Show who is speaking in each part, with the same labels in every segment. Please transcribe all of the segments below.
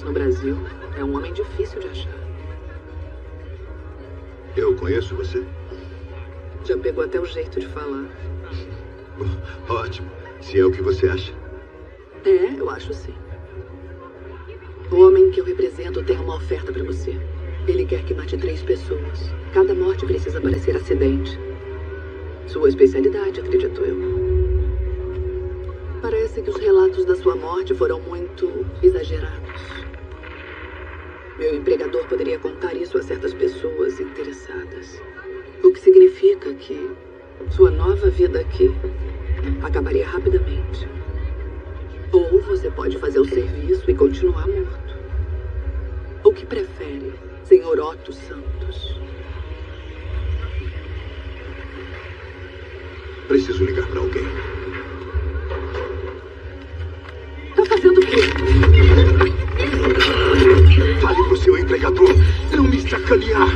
Speaker 1: no Brasil. É um homem difícil de achar.
Speaker 2: Eu conheço você?
Speaker 1: Já pegou até o jeito de falar.
Speaker 2: Ótimo. Se é o que você acha.
Speaker 1: É, eu acho sim. O homem que eu represento tem uma oferta pra você. Ele quer que mate 3 pessoas. Cada morte precisa parecer acidente. Sua especialidade, acredito eu. Parece que os relatos da sua morte foram muito exagerados. Meu empregador poderia contar isso a certas pessoas interessadas. O que significa que sua nova vida aqui acabaria rapidamente. Ou você pode fazer o serviço e continuar morto. O que prefere, Senhor Otto Santos?
Speaker 2: Preciso ligar para alguém.
Speaker 1: Tá fazendo o quê?
Speaker 2: Fale pro seu empregador não me sacanear.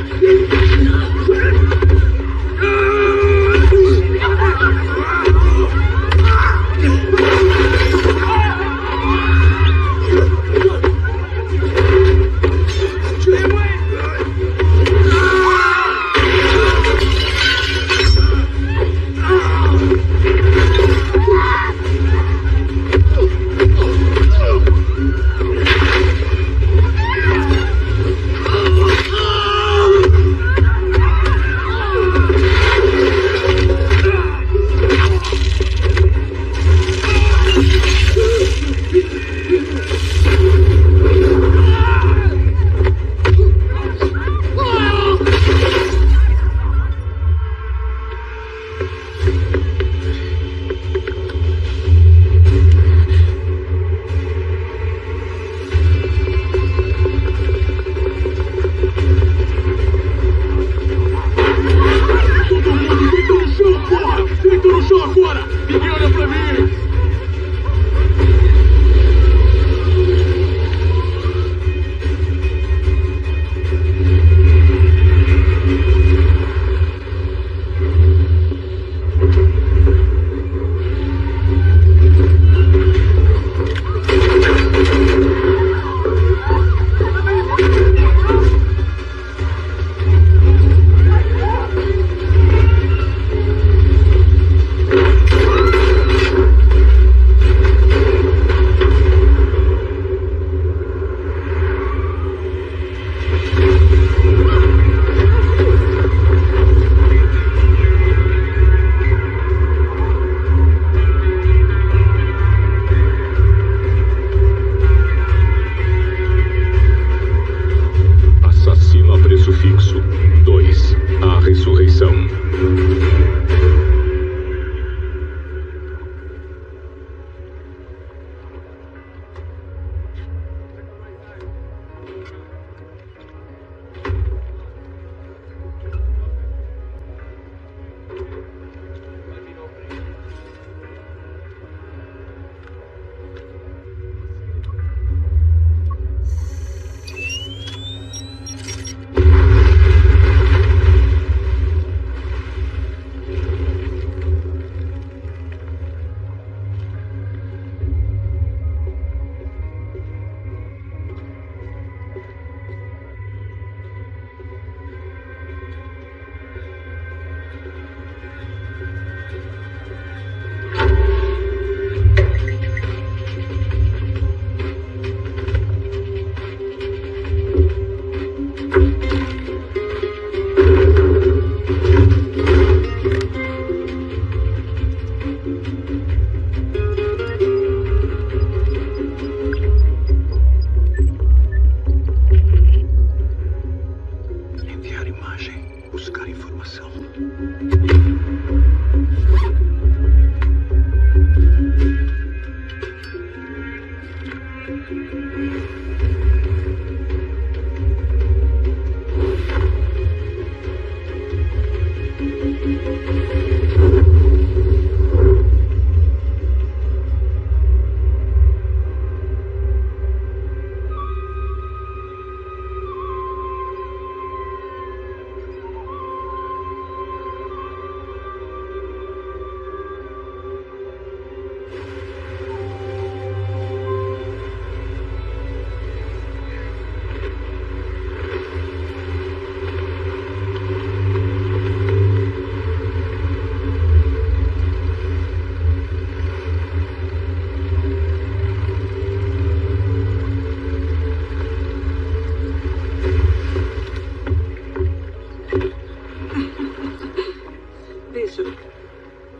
Speaker 1: Bishop.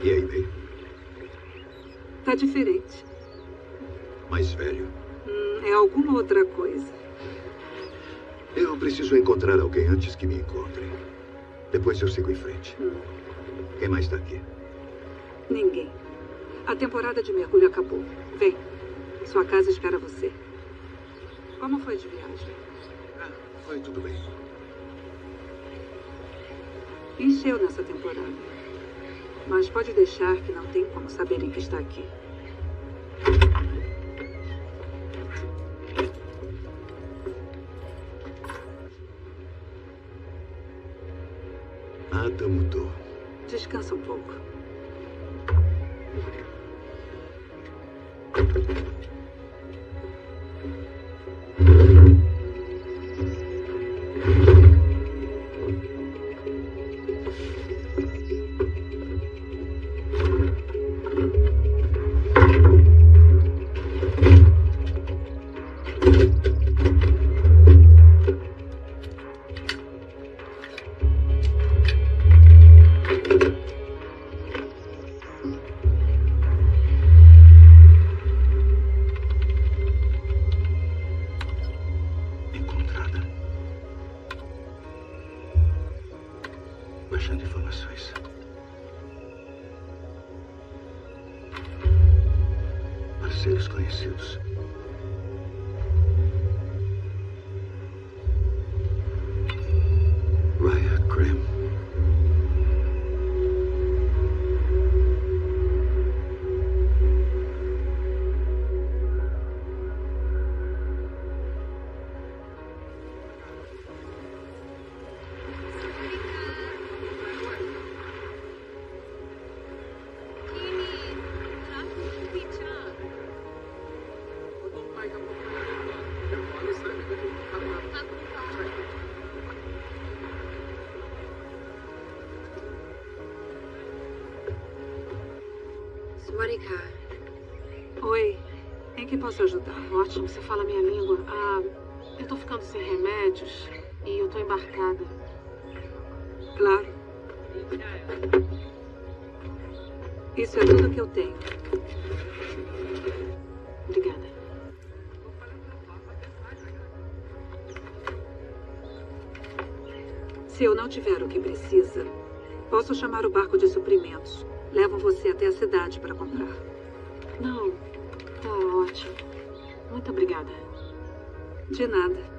Speaker 2: E aí, May?
Speaker 1: Tá diferente.
Speaker 2: Mais velho?
Speaker 1: É alguma outra coisa.
Speaker 2: Eu preciso encontrar alguém antes que me encontrem. Depois eu sigo em frente. Quem mais está aqui?
Speaker 1: Ninguém. A temporada de mergulho acabou. Vem. Sua casa espera você. Como foi de viagem?
Speaker 2: Foi tudo bem.
Speaker 1: Encheu nessa temporada. Mas pode deixar que não tem como saberem que está aqui.
Speaker 2: Nada mudou.
Speaker 1: Descansa um pouco.
Speaker 2: Encontrada. Baixando informações. Parceiros conhecidos. Raya Graham.
Speaker 3: Monica.
Speaker 1: Oi. Em que posso ajudar?
Speaker 3: Ótimo, você fala minha língua. Eu tô ficando sem remédios e eu tô embarcada.
Speaker 1: Claro. Isso é tudo que eu tenho.
Speaker 3: Obrigada.
Speaker 1: Se eu não tiver o que precisa, posso chamar o barco de suprimentos. Levam você até a cidade para comprar.
Speaker 3: Não, tá ótimo. Muito obrigada.
Speaker 1: De nada.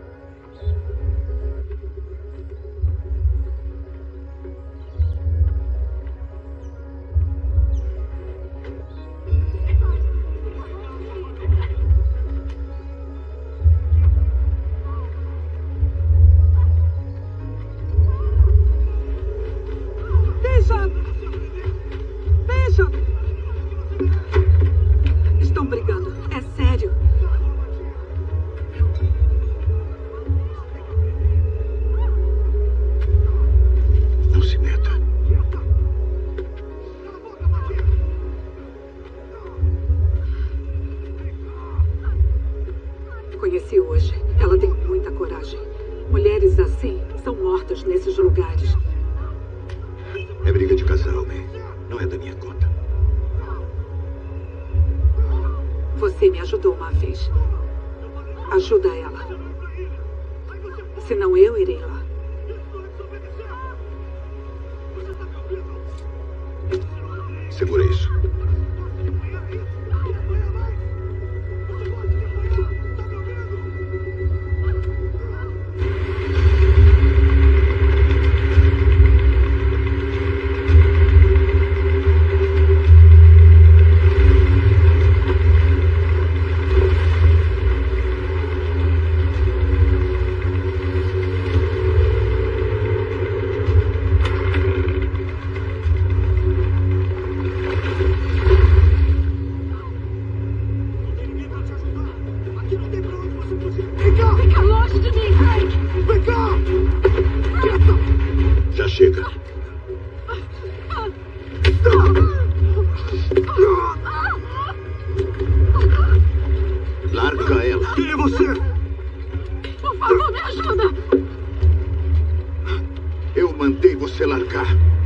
Speaker 1: Estão brigando. É sério.
Speaker 2: Não se meta.
Speaker 1: Conheci hoje. Ela tem muita coragem. Mulheres assim são mortas nesses lugares.
Speaker 2: É briga de casal, May. Não é da minha conta.
Speaker 1: Você me ajudou uma vez. Ajuda ela. Senão eu irei lá.
Speaker 2: Segura isso.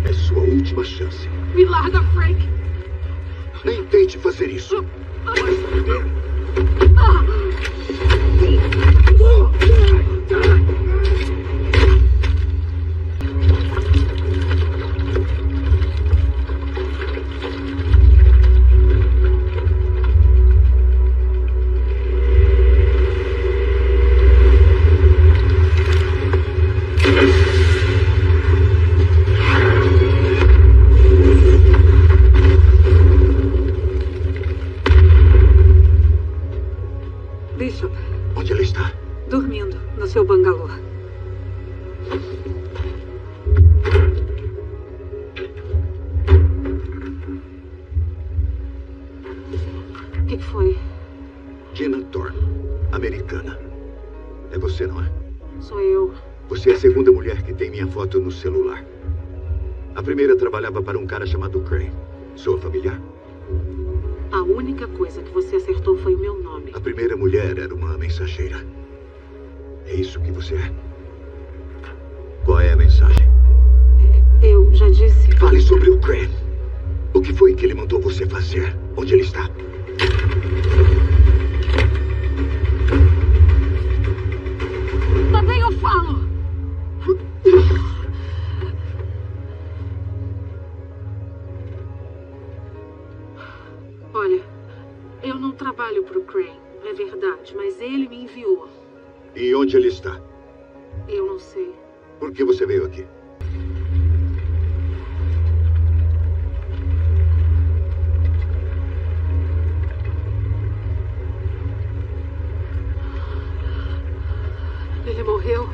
Speaker 2: É sua última chance.
Speaker 3: Me larga, Frank!
Speaker 2: Nem tente fazer isso.
Speaker 4: Bishop,
Speaker 2: Onde ela está?
Speaker 4: dormindo no seu bangalô.
Speaker 3: O que foi?
Speaker 2: Tina Thorne, americana. É você, não é?
Speaker 3: Sou eu.
Speaker 2: Você é a segunda mulher que tem minha foto no celular. A primeira trabalhava para um cara chamado Crane. Sua familiar?
Speaker 3: A única coisa que você acertou foi o meu nome.
Speaker 2: A primeira mulher era uma mensageira. É isso que você é? Qual é a mensagem?
Speaker 3: Eu já disse.
Speaker 2: Fale sobre o Crane. O que foi que ele mandou você fazer? Onde ele está?
Speaker 3: Também eu falo! Olha, eu não trabalho pro Crane, é verdade, mas ele me enviou.
Speaker 2: E onde ele está?
Speaker 3: Eu não sei.
Speaker 2: Por que você veio aqui?
Speaker 3: Ele morreu.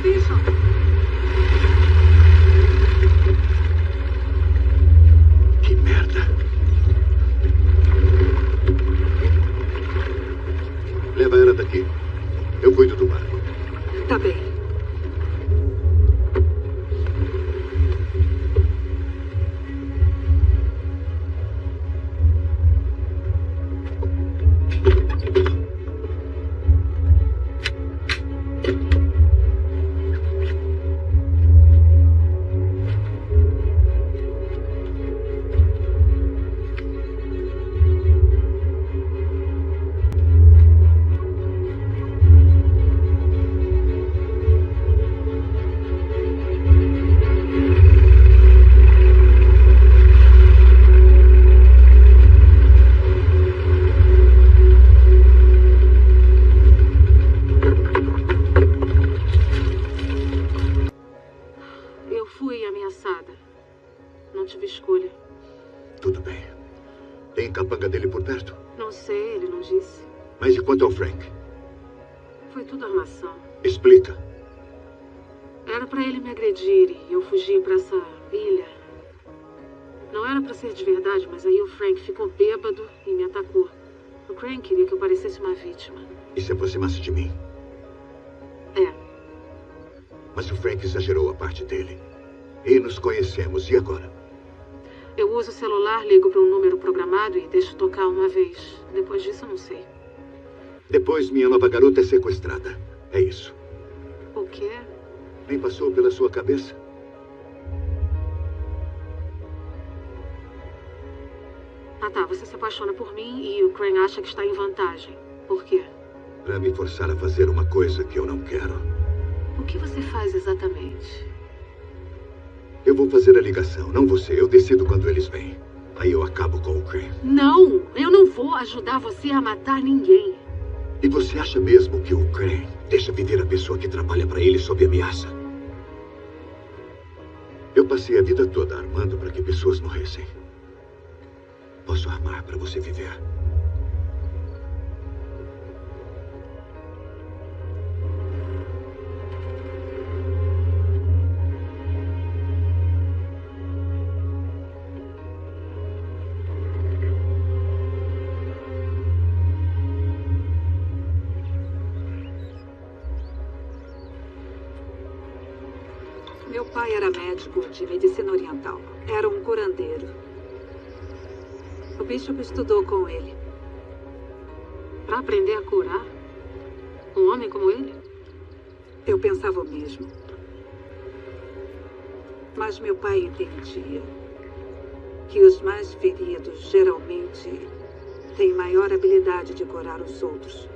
Speaker 3: Bishop!
Speaker 2: Que merda. Leva ela daqui. Eu cuido do barco.
Speaker 4: Tá bem.
Speaker 3: Eu fui ameaçada. Não tive escolha.
Speaker 2: Tudo bem. Tem capanga dele por perto?
Speaker 3: Não sei, ele não disse.
Speaker 2: Mas e quanto ao Frank?
Speaker 3: Foi tudo armação.
Speaker 2: Explica.
Speaker 3: Era pra ele me agredir e eu fugi pra essa ilha. Não era pra ser de verdade, mas aí o Frank ficou bêbado e me atacou. O Crane queria que eu parecesse uma vítima.
Speaker 2: E se aproximasse de mim?
Speaker 3: É,
Speaker 2: Mas o Frank exagerou a parte dele. E nos conhecemos. E agora?
Speaker 3: eu uso o celular, ligo pra um número programado e deixo tocar uma vez. Depois disso, eu não sei.
Speaker 2: Depois, minha nova garota é sequestrada. É isso.
Speaker 3: O quê?
Speaker 2: Nem passou pela sua cabeça?
Speaker 3: Ah tá, você se apaixona por mim e o Crane acha que está em vantagem. Por quê?
Speaker 2: Para me forçar a fazer uma coisa que eu não quero.
Speaker 3: O que você faz exatamente?
Speaker 2: Eu vou fazer a ligação, não você. Eu decido quando eles vêm. Aí eu acabo com o Crane.
Speaker 3: Não, eu não vou ajudar você a matar ninguém.
Speaker 2: E você acha mesmo que o Crane deixa viver a pessoa que trabalha para ele sob ameaça? Eu passei a vida toda armando para que pessoas morressem. Posso armar para você viver.
Speaker 4: Meu pai era médico de medicina oriental. Era um curandeiro. O Bishop estudou com ele.
Speaker 3: Pra aprender a curar? homem como ele?
Speaker 4: Eu pensava o mesmo. Mas meu pai entendia que os mais feridos geralmente têm maior habilidade de curar os outros.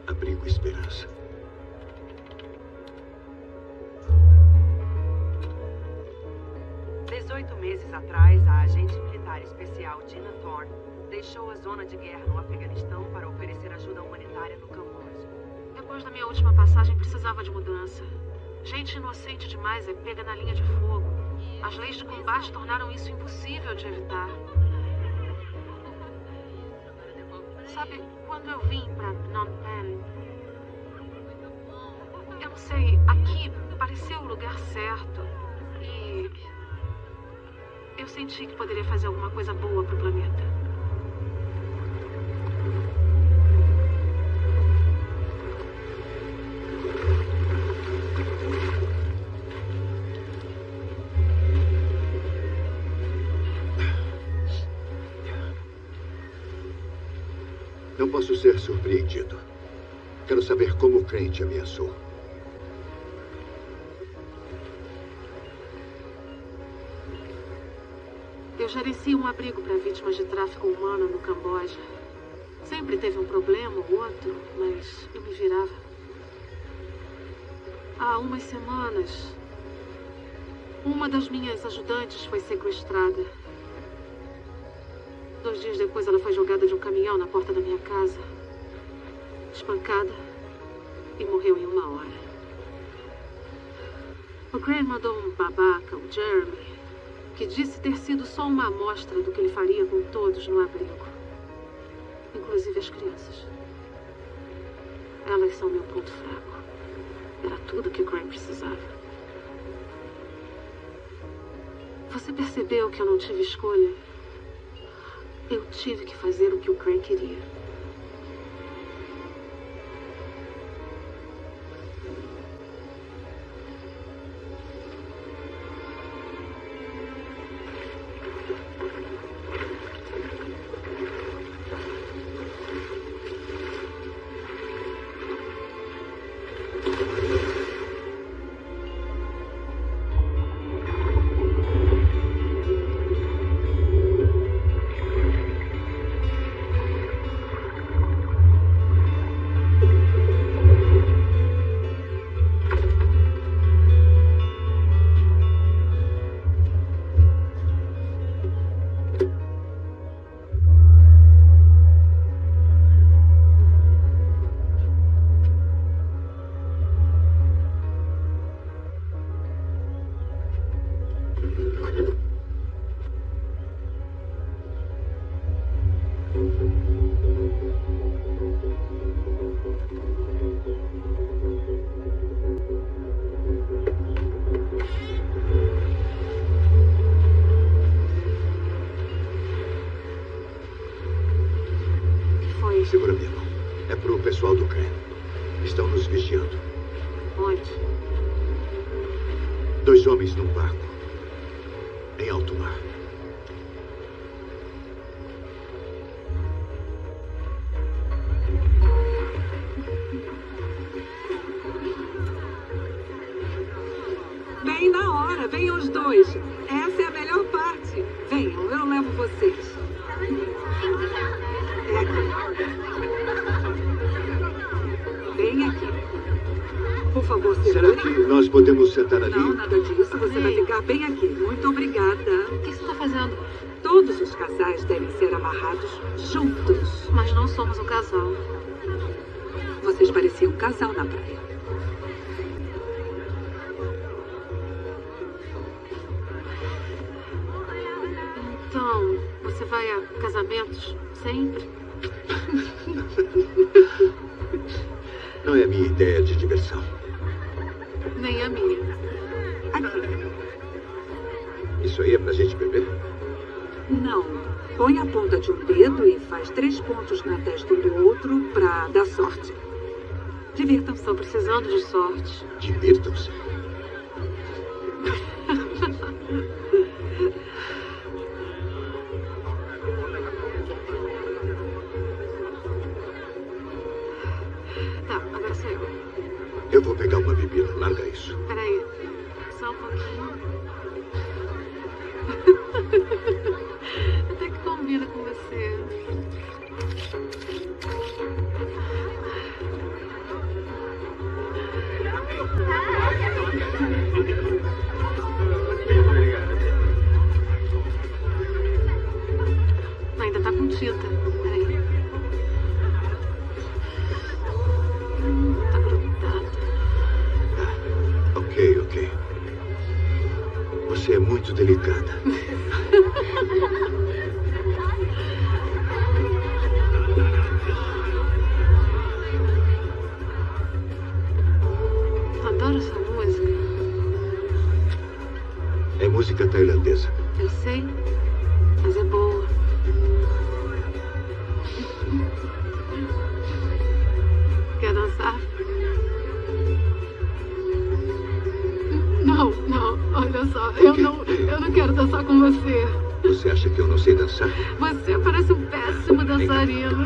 Speaker 2: Abrigo Esperança.
Speaker 5: Meses atrás, a agente militar especial Gina Thorne deixou a zona de guerra no Afeganistão para oferecer ajuda humanitária no Camboja.
Speaker 3: Depois da minha última passagem, precisava de mudança. Gente inocente demais é pega na linha de fogo. As leis de combate tornaram isso impossível de evitar. Sabe, quando eu vim para Phnom Penh, eu não sei, aqui pareceu o lugar certo. E eu senti que poderia fazer alguma coisa boa pro planeta.
Speaker 2: Não posso ser surpreendido. Quero saber como o Crane te ameaçou.
Speaker 3: Eu gerencio um abrigo para vítimas de tráfico humano no Camboja. Sempre teve um problema ou outro, mas eu me virava. Há umas semanas, uma das minhas ajudantes foi sequestrada. 2 dias depois, ela foi jogada de um caminhão na porta da minha casa, espancada e morreu em 1 hora. O Crane mandou um babaca, o Jeremy, que disse ter sido só uma amostra do que ele faria com todos no abrigo, inclusive as crianças. Elas são meu ponto fraco. Era tudo que o Crane precisava. Você percebeu que eu não tive escolha? Eu tive que fazer o que o Crane queria.
Speaker 2: Segura minha mão. É pro pessoal do Crane. Estão nos vigiando.
Speaker 3: Onde?
Speaker 2: 2 homens num barco. Em alto mar.
Speaker 4: Bem na hora, venham os 2. Essa é a melhor parte. Venham, eu levo vocês. É aqui. Bem aqui. Por favor,
Speaker 2: Será que nós podemos sentar ali?
Speaker 4: Não, nada disso. Você vai ficar bem aqui. Muito obrigada.
Speaker 3: O que você está fazendo?
Speaker 4: Todos os casais devem ser amarrados juntos.
Speaker 3: Mas não somos um casal.
Speaker 4: Vocês pareciam um casal na praia.
Speaker 3: Então, você vai a casamentos sempre?
Speaker 2: Não é a minha ideia de diversão.
Speaker 3: Nem a minha.
Speaker 2: Isso aí é pra gente beber?
Speaker 4: Não. Põe a ponta de um dedo e faz 3 pontos na testa um do outro pra dar sorte. Divirtam-se.
Speaker 3: Estou precisando de sorte.
Speaker 2: Divirtam-se.
Speaker 3: Tá, agora sou eu.
Speaker 2: Eu vou pegar uma bebida. Larga isso.
Speaker 3: Peraí. Só um pouquinho. Até que combina com você. Ainda tá com tinta. Peraí. Tá grudada.
Speaker 2: Ok. Você é muito delicada.
Speaker 3: Adoro essa música.
Speaker 2: É música tailandesa.
Speaker 3: Eu sei, mas é boa. Quer dançar? Não, olha só, eu não quero dançar com você.
Speaker 2: Você acha que eu não sei dançar?
Speaker 3: Você parece um péssimo dançarino.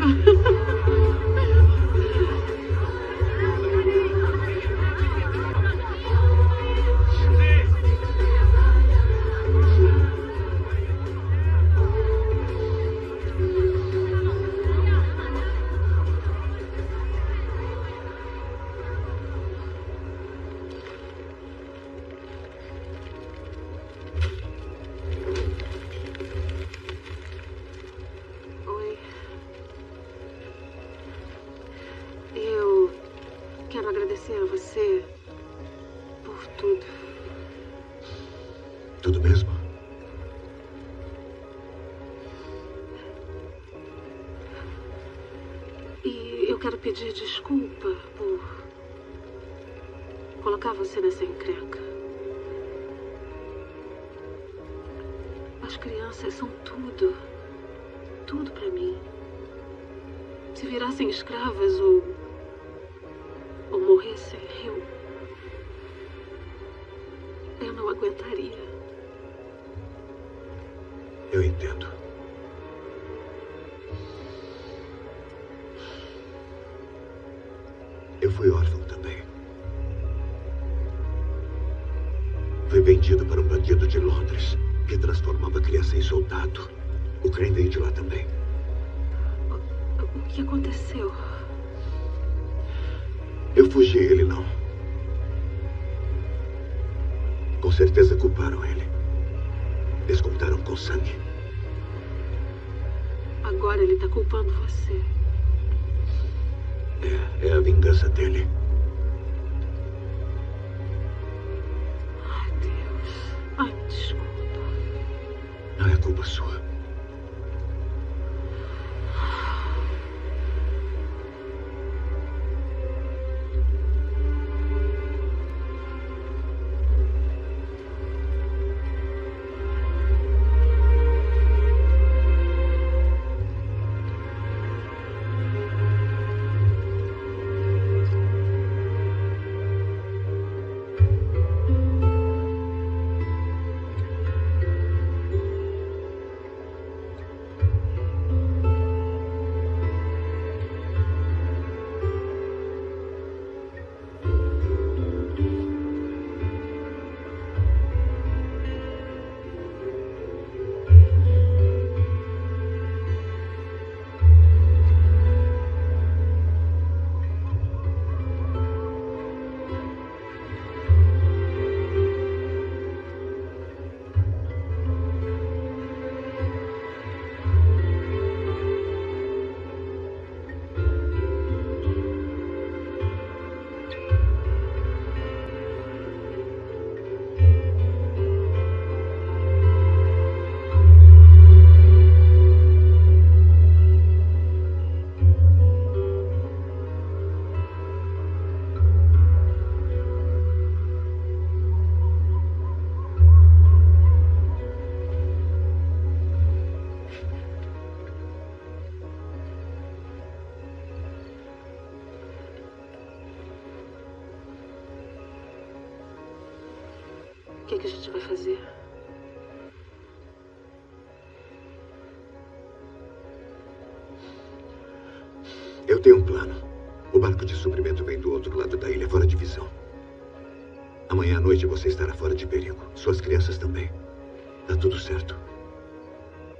Speaker 3: Oi. Eu quero agradecer a você por tudo.
Speaker 2: Tudo mesmo?
Speaker 3: E eu quero pedir desculpa por colocar você nessa encrenca. As crianças são tudo pra mim. Se virassem escravas ou morressem, eu não aguentaria.
Speaker 2: Eu entendo. Eu fui órfão também. Fui vendido para um bandido de Londres que transformava a criança em soldado. O Crane veio de lá também.
Speaker 3: O que aconteceu?
Speaker 2: Eu fugi, ele não. Com certeza culparam ele. Descontaram com sangue.
Speaker 3: Agora ele tá culpando você.
Speaker 2: É a vingança dele.
Speaker 3: Ai, Deus. Ai, desculpa.
Speaker 2: Não é culpa sua.
Speaker 3: O que é que a gente vai fazer?
Speaker 2: Eu tenho um plano. O barco de suprimento vem do outro lado da ilha, fora de visão. Amanhã à noite você estará fora de perigo. Suas crianças também. Tá tudo certo.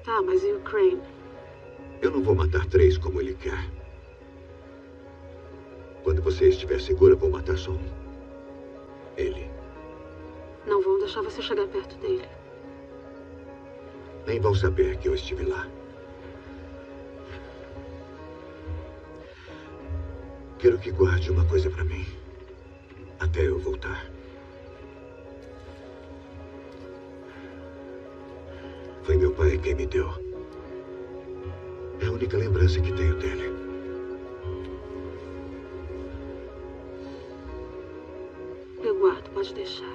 Speaker 3: Tá, mas e o Crane?
Speaker 2: Eu não vou matar 3 como ele quer. Quando você estiver segura, vou matar só um. Ele.
Speaker 3: Não vão deixar você chegar perto dele.
Speaker 2: Nem vão saber que eu estive lá. Quero que guarde uma coisa pra mim. Até eu voltar. Foi meu pai quem me deu. É a única lembrança que tenho dele.
Speaker 3: Eu guardo, pode deixar.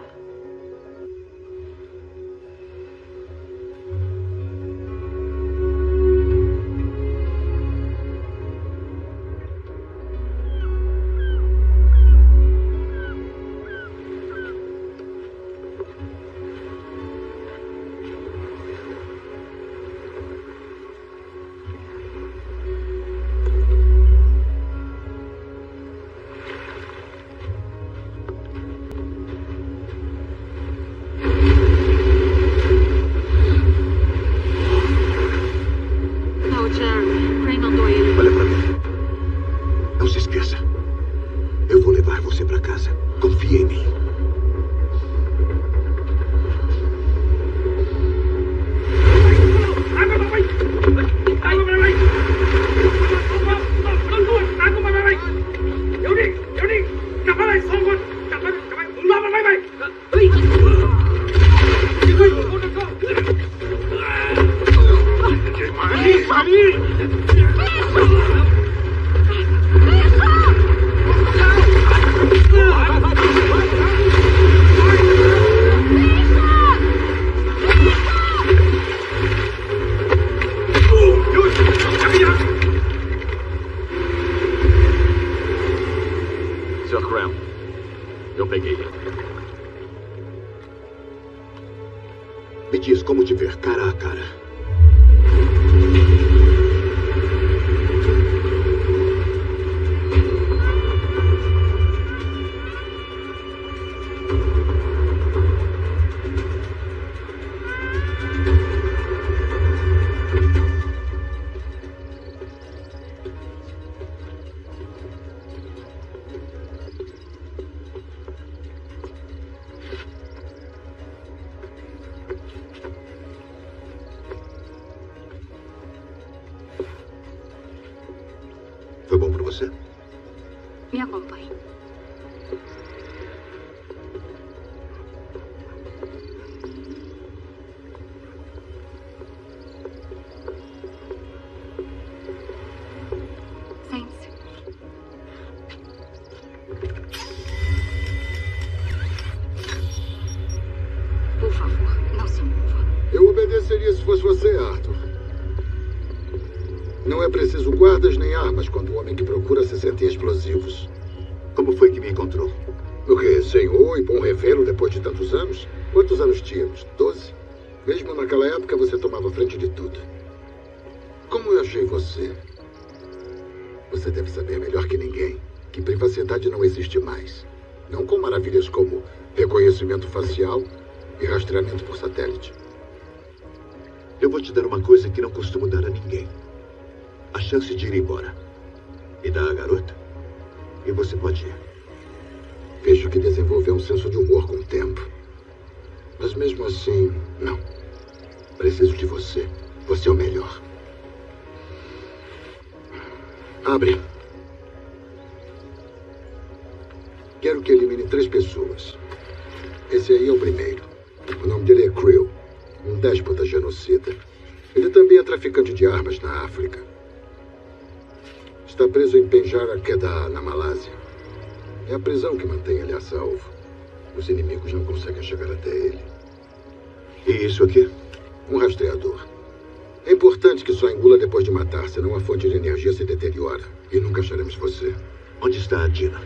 Speaker 2: Me diz como te ver cara a cara. Foi bom pra você?
Speaker 6: Me acompanhe. Sente-se. Por favor, não se mova.
Speaker 7: Eu obedeceria se fosse você, Arthur. Não é preciso guardas nem armas quando o homem que procura se sente explosivos.
Speaker 2: Como foi que me encontrou?
Speaker 7: O quê? Senhor e bom revelo depois de tantos anos? Quantos anos tínhamos? 12? Mesmo naquela época você tomava frente de tudo. Como eu achei você? Você deve saber melhor que ninguém que privacidade não existe mais. Não com maravilhas como reconhecimento facial e rastreamento por satélite.
Speaker 2: Eu vou te dar uma coisa que não costumo dar a ninguém. A chance de ir embora. Me dá a garota e você pode ir.
Speaker 7: Vejo que desenvolveu um senso de humor com o tempo. Mas mesmo assim, não. Preciso de você. Você é o melhor. Abre. Quero que elimine 3 pessoas. Esse aí é o primeiro. O nome dele é Creel, um déspota genocida. Ele também é traficante de armas na África. Está preso em Penjara Kedah, na Malásia. É a prisão que mantém ele a salvo. Os inimigos não conseguem chegar até ele.
Speaker 2: E isso aqui?
Speaker 7: Um rastreador. É importante que só engula depois de matar, senão a fonte de energia se deteriora. E nunca acharemos você.
Speaker 2: Onde está a Dina?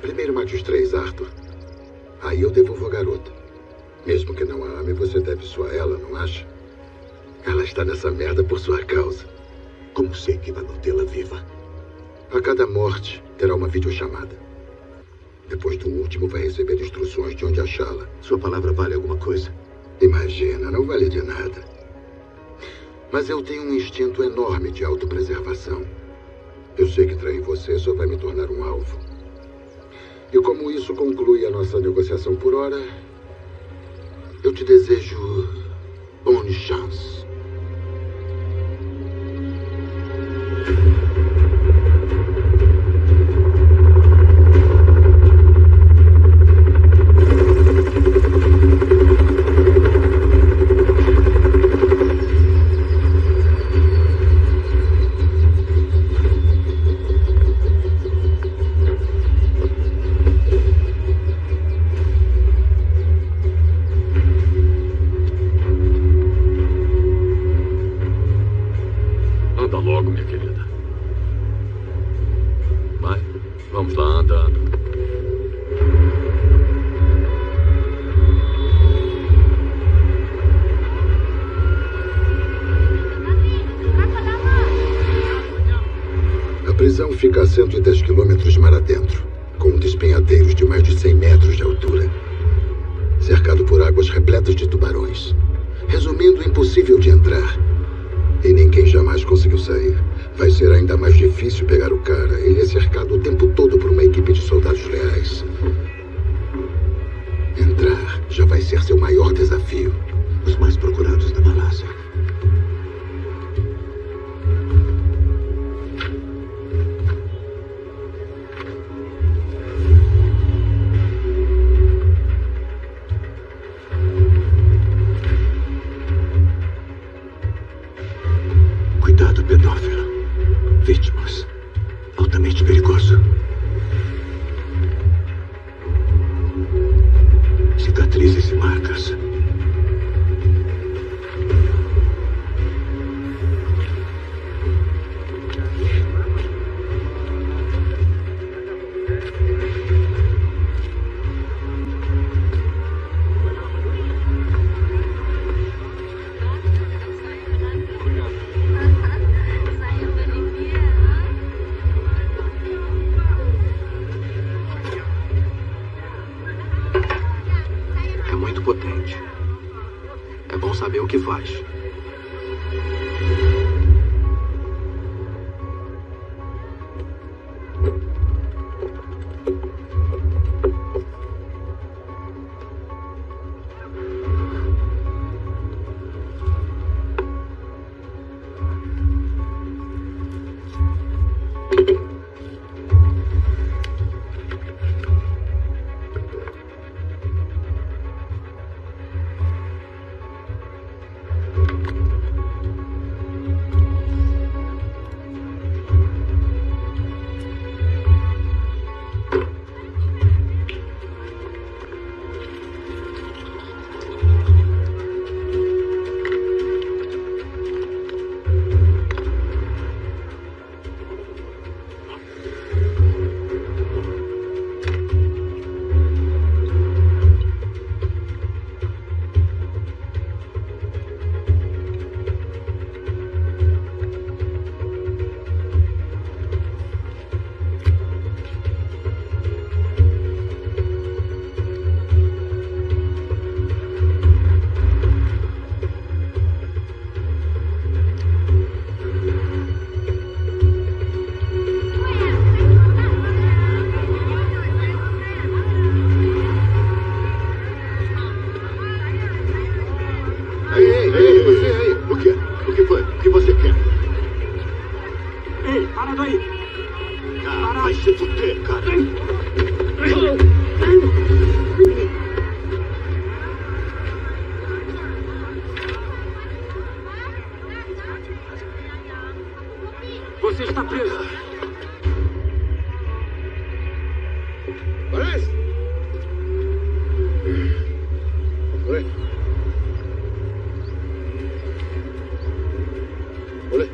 Speaker 7: Primeiro mate os 3, Arthur. Aí eu devolvo a garota. Mesmo que não a ame, você deve isso a ela, não acha? Ela está nessa merda por sua causa.
Speaker 2: Como sei que vai mantê-la viva?
Speaker 7: A cada morte, terá uma videochamada. Depois do último, vai receber instruções de onde achá-la.
Speaker 2: Sua palavra vale alguma coisa?
Speaker 7: Imagina, não vale de nada. Mas eu tenho um instinto enorme de autopreservação. Eu sei que trair você só vai me tornar um alvo. E como isso conclui a nossa negociação por hora, eu te desejo bonne chance. Fica a 110 quilômetros mar adentro, com despenhadeiros de mais de 100 metros de altura, cercado por águas repletas de tubarões. Resumindo, impossível de entrar. E nem quem jamais conseguiu sair. Vai ser ainda mais difícil pegar o cara. Ele é cercado o tempo todo por uma equipe de soldados reais. Entrar já vai ser seu maior desafio.
Speaker 2: Os mais procurados da Malásia. Vítimas. Altamente perigoso. Cicatrizes e marcas.
Speaker 8: É bom saber o que faz.
Speaker 9: Você está preso.
Speaker 7: Parece? Oi. Olha.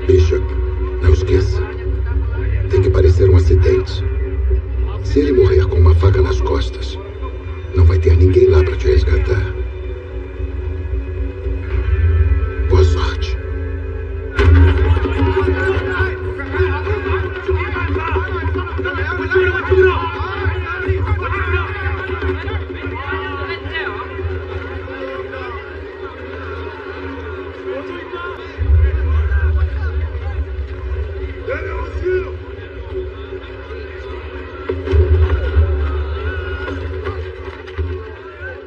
Speaker 7: Bishop, não esqueça. Tem que parecer um acidente. Se ele morrer com uma faca nas costas, não vai ter ninguém lá para te resgatar. Boa sorte.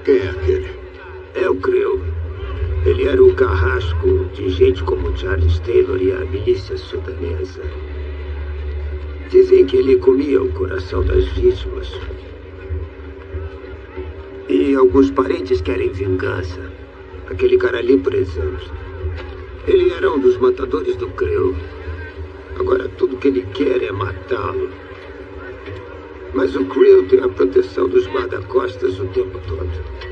Speaker 2: Quem é aquele?
Speaker 10: É o Creel. Ele era o carrasco de gente como Charles Taylor e a milícia sudanesa. Dizem que ele comia o coração das vítimas. E alguns parentes querem vingança. Aquele cara ali, por exemplo. Ele era um dos matadores do Creel. Agora tudo que ele quer é matá-lo. Mas o Creel tem a proteção dos guarda-costas o tempo todo.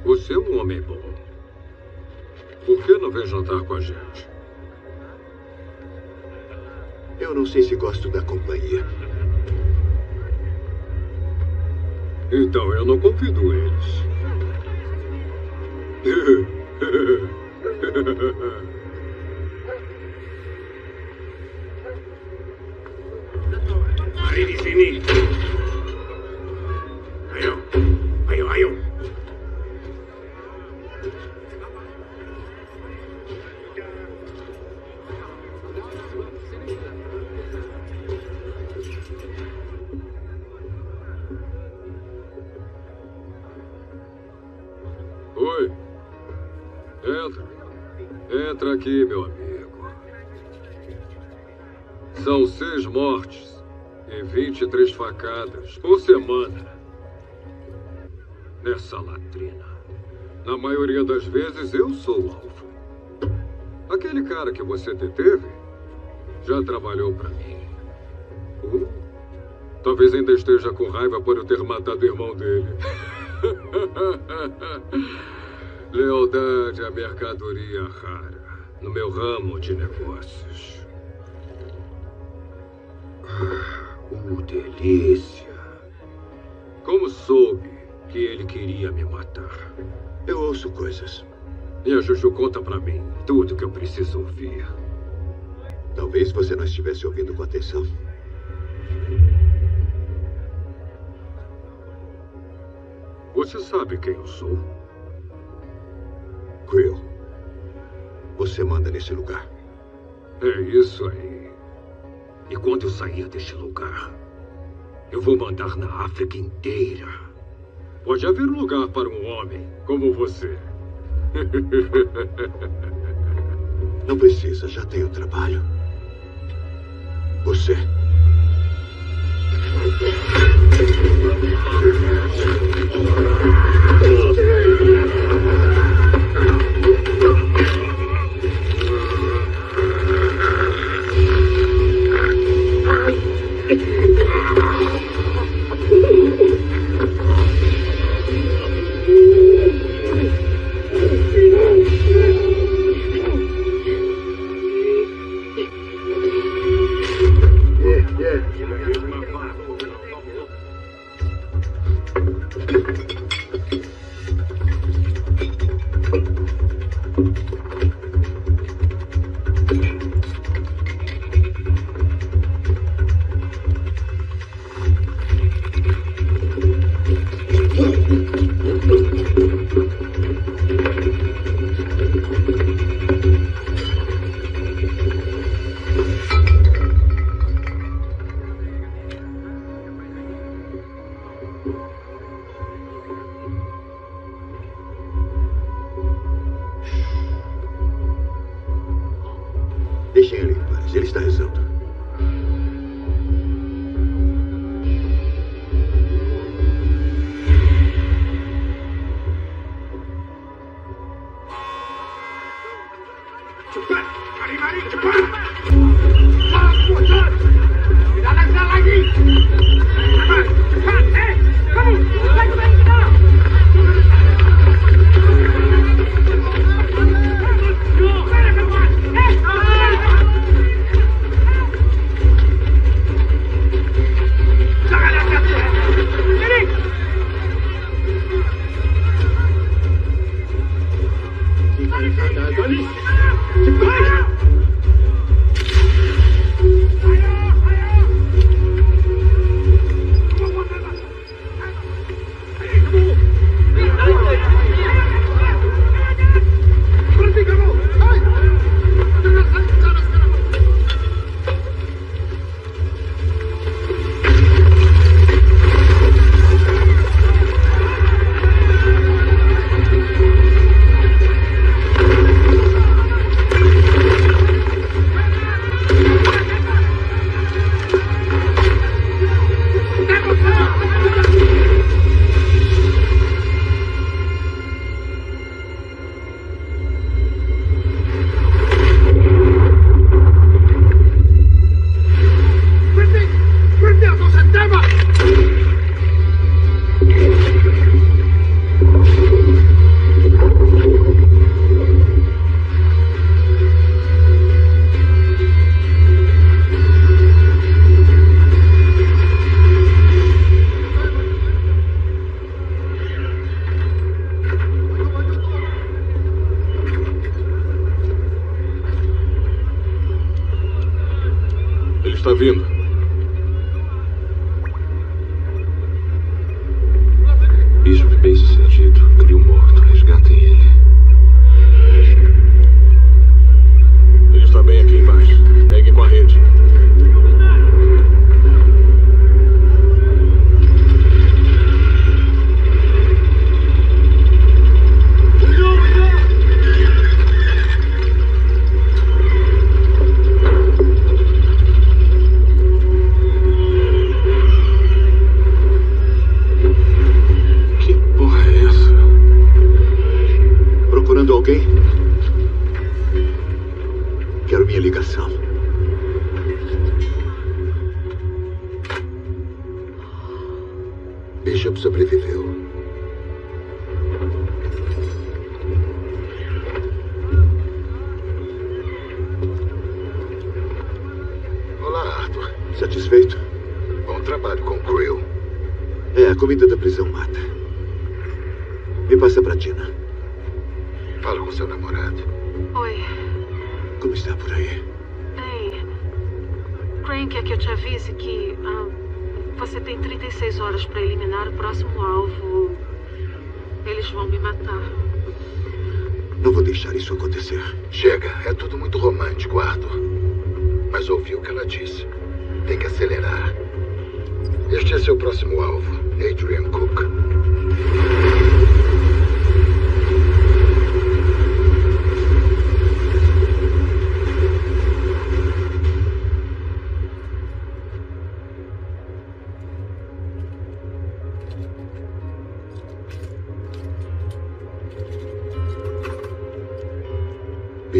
Speaker 11: Você é um homem bom. Por que não vem jantar com a gente?
Speaker 2: Eu não sei se gosto da companhia.
Speaker 11: Então eu não convido eles. Oi. Entra. Entra aqui, meu amigo. São 6 mortes e 23 facadas por semana nessa latrina. Na maioria das vezes, eu sou o alvo. Aquele cara que você deteve já trabalhou pra mim. Talvez ainda esteja com raiva por eu ter matado o irmão dele. Lealdade é mercadoria rara no meu ramo de negócios. Delícia. Como soube que ele queria me matar?
Speaker 2: Eu ouço coisas.
Speaker 11: E a Juju conta pra mim tudo que eu preciso ouvir.
Speaker 2: Talvez você não estivesse ouvindo com atenção.
Speaker 11: Você sabe quem eu sou?
Speaker 2: Creel. Você manda nesse lugar.
Speaker 11: É isso aí. E quando eu sair deste lugar, eu vou mandar na África inteira. Pode haver um lugar para um homem como você.
Speaker 2: Não precisa, já tenho trabalho. Você. Deixem ele em paz. Ele está rezando.
Speaker 11: Está vindo. Bishop bem sucedido. Crio morto. Resgatem ele. Ele está bem aqui embaixo. Peguem com a rede.
Speaker 2: Alguém? Quero minha ligação.
Speaker 7: Bishop sobreviveu.
Speaker 2: Olá, Arthur. Satisfeito?
Speaker 7: Bom trabalho com o Creel.
Speaker 2: A comida da prisão mata. Me passa pra Tina.
Speaker 7: Fala com seu namorado.
Speaker 3: Oi.
Speaker 2: Como está por aí?
Speaker 3: Bem, Crane quer que eu te avise que você tem 36 horas para eliminar o próximo alvo. Eles vão me matar.
Speaker 2: Não vou deixar isso acontecer.
Speaker 7: Chega, é tudo muito romântico, Arthur. Mas ouvi o que ela disse. Tem que acelerar. Este é seu próximo alvo, Adrian Cook.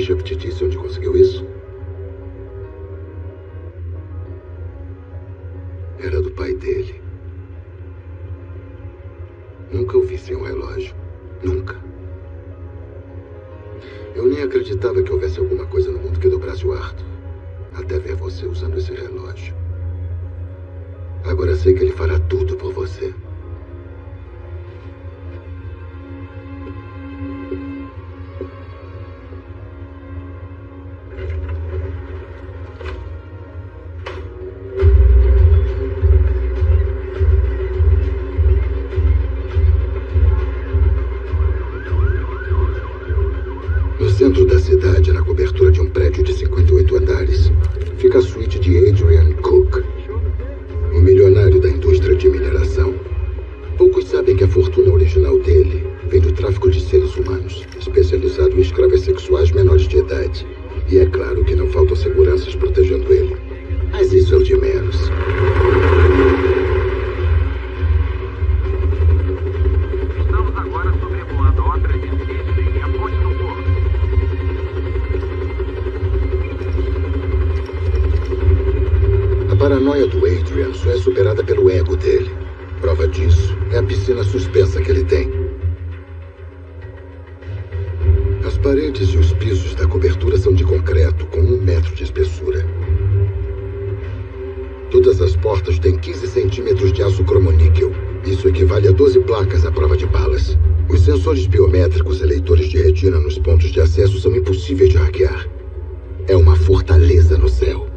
Speaker 7: Bishop te disse onde conseguiu isso? Era do pai dele. Nunca o vi sem um relógio. Nunca. Eu nem acreditava que houvesse alguma coisa no mundo que dobrasse o Arthur. Até ver você usando esse relógio. Agora sei que ele fará tudo por você. No centro da cidade, na cobertura de um prédio de 58 andares, fica a suíte de Adrian Cook, o milionário da indústria de mineração. Poucos sabem que a fortuna original dele vem do tráfico de seres humanos, especializado em escravas sexuais menores de idade. E é claro que não faltam seguranças protegendo ele. Mas isso é o de menos.
Speaker 12: Estamos agora sobrevoando a ópera de Sydney e a ponte do Porto.
Speaker 7: A paranoia do Adrian só é superada pelo ego dele. Prova disso é a piscina suspensa que ele tem. As paredes e os pisos da cobertura são de concreto, com 1 metro de espessura. Todas as portas têm 15 centímetros de aço cromoníquel. Isso equivale a 12 placas à prova de balas. Os sensores biométricos e leitores de retina nos pontos de acesso são impossíveis de hackear. É uma fortaleza no céu.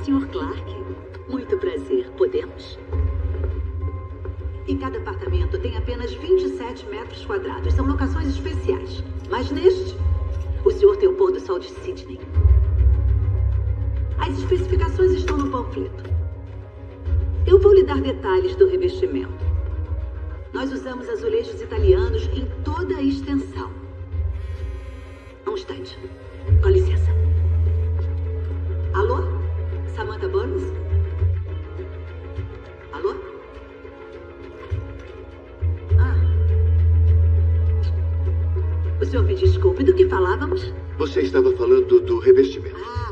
Speaker 13: Sr. Clark, muito prazer. Podemos? E cada apartamento tem apenas 27 metros quadrados. São locações especiais. Mas neste, o senhor tem o pôr do sol de Sydney. As especificações estão no panfleto. Eu vou lhe dar detalhes do revestimento. Nós usamos azulejos italianos em toda a extensão. Um instante. Com licença. Alô? Samantha Burns? Alô? O senhor me desculpe, do que falávamos?
Speaker 2: Você estava falando do revestimento.
Speaker 13: Claro.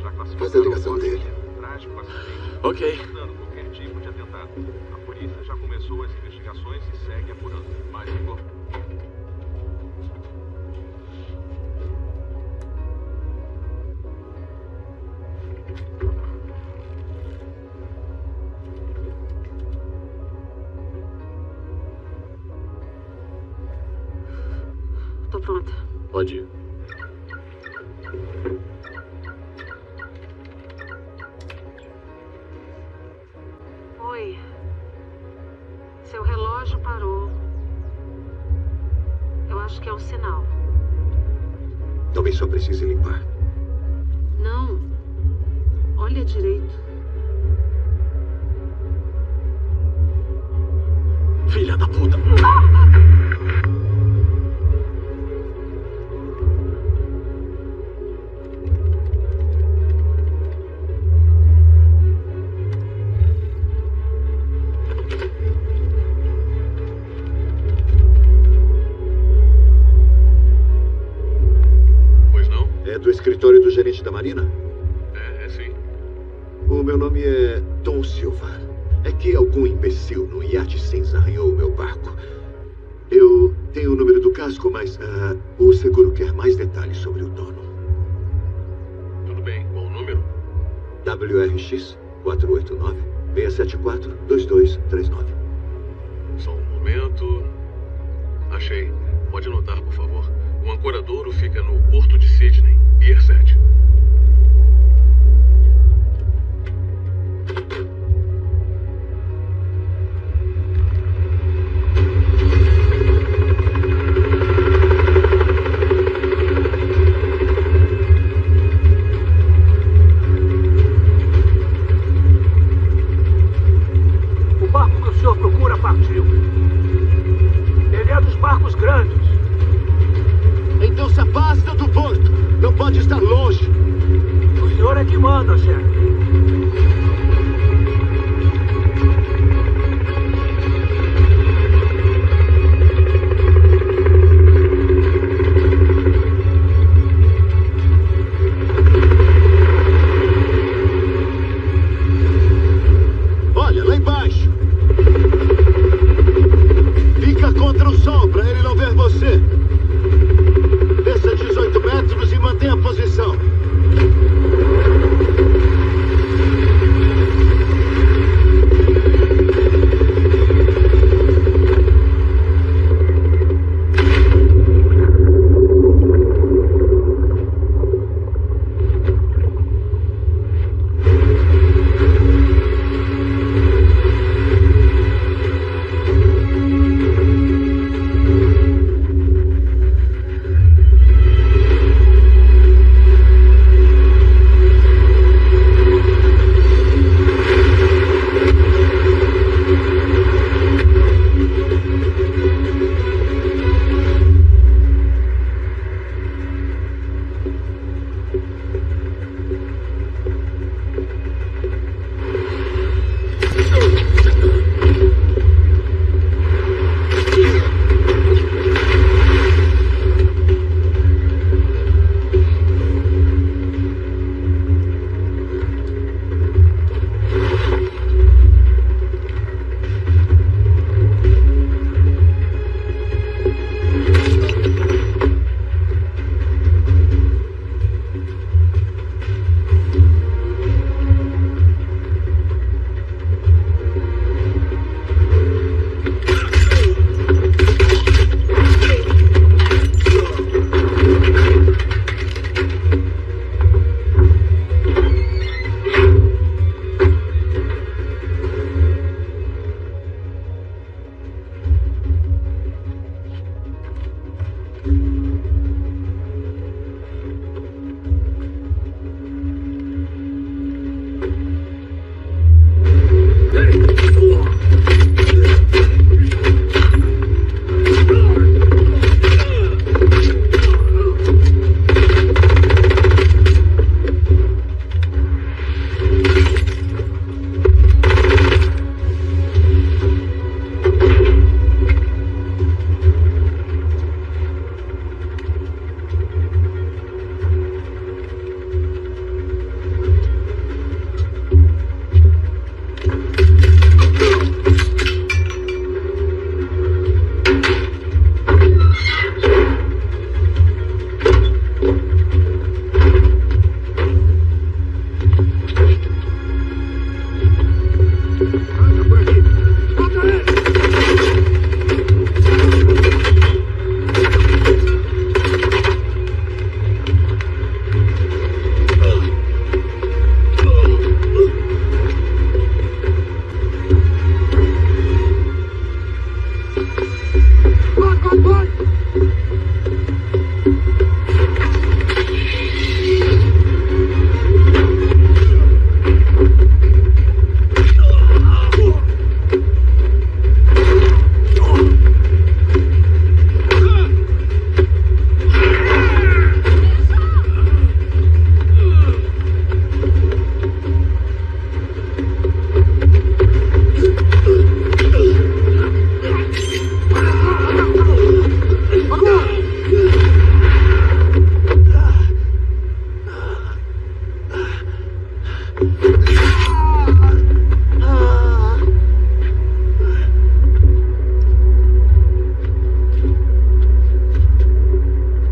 Speaker 12: já classificaram
Speaker 7: Faz a ligação dele.
Speaker 12: trágico acidente.
Speaker 8: Ok.
Speaker 12: Evitando qualquer tipo de atentado. A polícia já começou as investigações e segue apurando. Mais informações.
Speaker 3: Tô pronta.
Speaker 8: Pode ir.
Speaker 3: Oi. Seu relógio parou. Eu acho que é um sinal.
Speaker 2: Talvez só precise limpar.
Speaker 3: Não. Olha direito.
Speaker 8: Filha da puta!
Speaker 2: Do escritório do gerente da Marina?
Speaker 12: É sim.
Speaker 2: O meu nome é Tom Silva. É que algum imbecil no iate cinza arranhou o meu barco. Eu tenho o número do casco, mas o seguro quer mais detalhes sobre o dono.
Speaker 12: Tudo bem. Qual o número?
Speaker 2: WRX 489-674-2239.
Speaker 12: Só um momento. Achei. Pode anotar, por favor. O ancoradouro fica no Porto de Sydney, Pier 7.
Speaker 9: O barco que o senhor procura partiu. Ele é dos barcos grandes.
Speaker 2: Então se afasta do porto. Não pode estar longe.
Speaker 9: O senhor é que manda, chefe.
Speaker 2: Olha, lá embaixo. Fica contra o sol para ele não ver você. Desça 18 metros e mantenha a posição.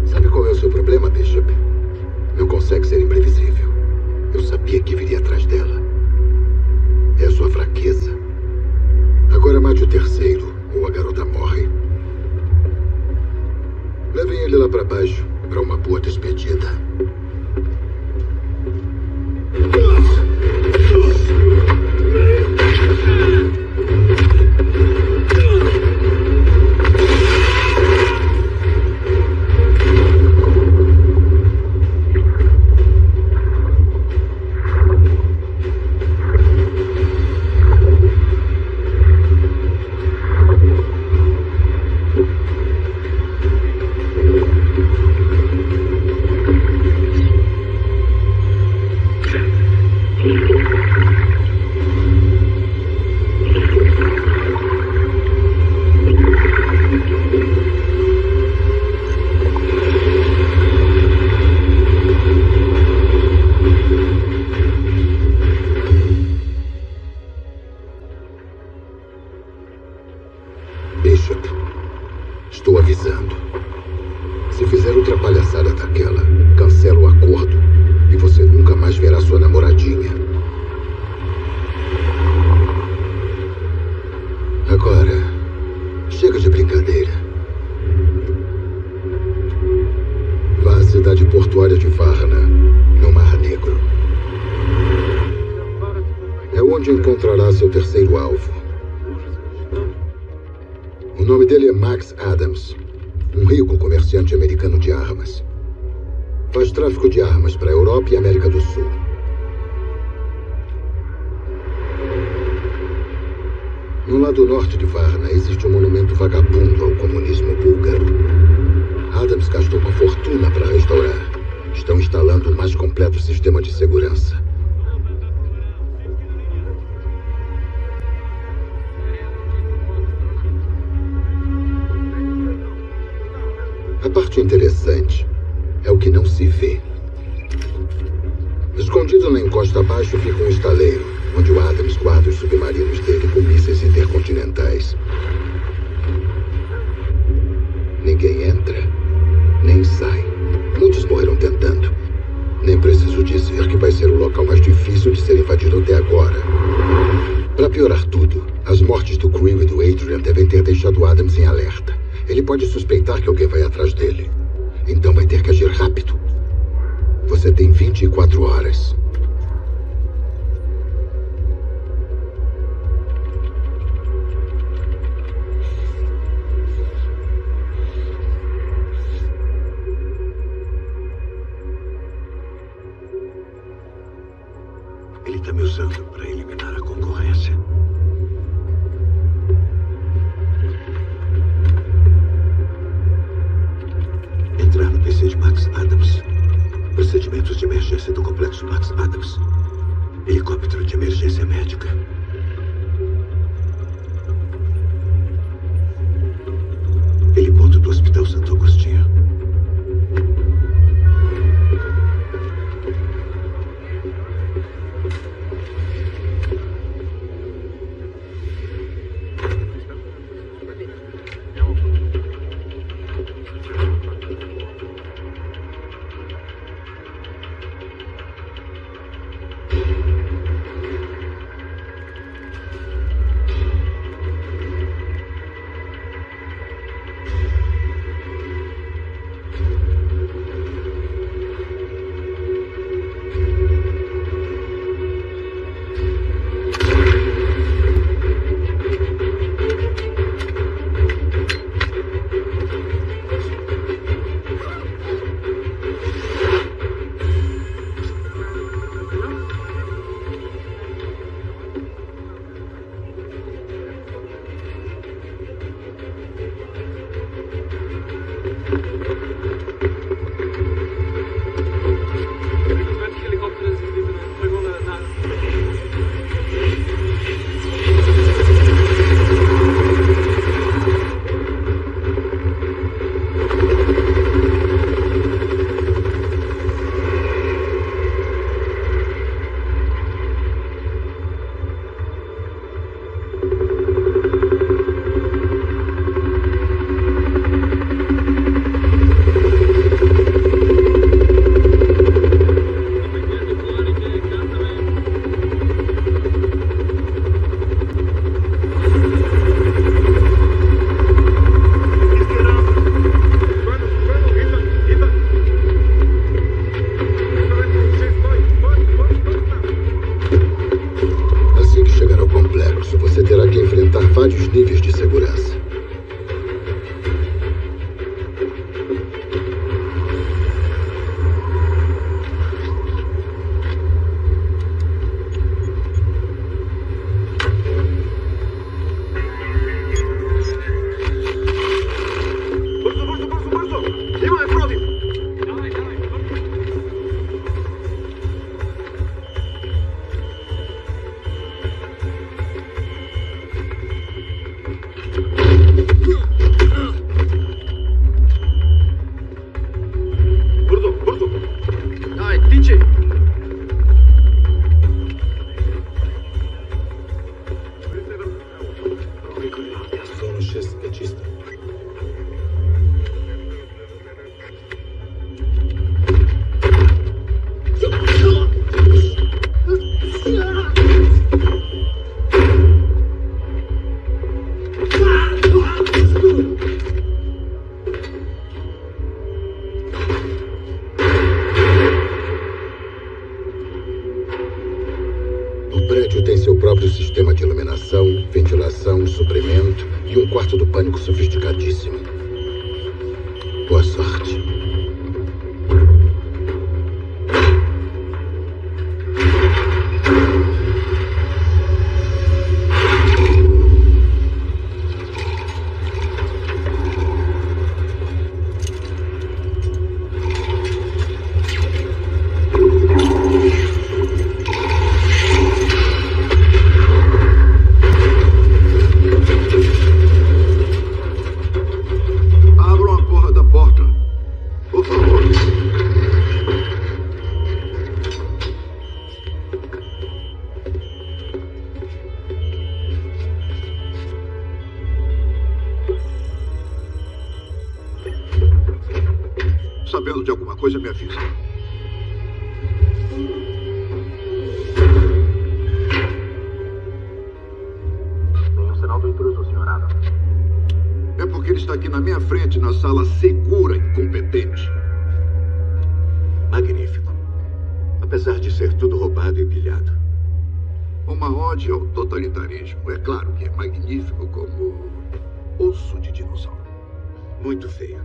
Speaker 7: Sabe qual é o seu problema, Bishop? Não consegue ser imprevisível. Eu sabia que viria atrás dela. É a sua fraqueza. Agora mate o terceiro, ou a garota morre. Levem ele lá pra baixo, pra uma boa despedida. Bishop, estou avisando. Se fizer outra palhaçada daquela, cancela o acordo e você nunca mais verá sua namoradinha. Agora, chega de brincadeira. Vá à cidade portuária de Varna, no Mar Negro. É onde encontrará seu terceiro alvo. O nome dele é Max Adams, um rico comerciante americano de armas. Faz tráfico de armas para a Europa e América do Sul. No lado norte de Varna existe um monumento vagabundo ao comunismo búlgaro. Adams gastou uma fortuna para restaurar. Estão instalando o mais completo sistema de segurança. A parte interessante é o que não se vê. Escondido na encosta abaixo fica um estaleiro, onde o Adams guarda os submarinos dele com mísseis intercontinentais. Ninguém entra, nem sai. Muitos morreram tentando. Nem preciso dizer que vai ser o local mais difícil de ser invadido até agora. Para piorar tudo, as mortes do Creel e do Adrian devem ter deixado Adams em alerta. Ele pode suspeitar que alguém vai atrás dele. Então vai ter que agir rápido. Você tem 24 horas.
Speaker 2: Ele está me usando para eliminar a concorrência. Entrar no PC de Max Adams. Procedimentos de emergência do complexo Max Adams. Helicóptero de emergência médica. Heliponto do Hospital Santo Agostinho.
Speaker 7: O prédio tem seu próprio sistema de iluminação, ventilação, suprimento e um quarto do pânico sofisticadíssimo. Boa sorte.
Speaker 2: Sabendo de alguma coisa, me avisa.
Speaker 9: Nenhum sinal do intruso, Sr. Adam.
Speaker 2: É porque ele está aqui na minha frente, na sala segura, incompetente. Magnífico. Apesar de ser tudo roubado e pilhado. Uma ode ao totalitarismo. É claro que é magnífico como osso de dinossauro. Muito feio.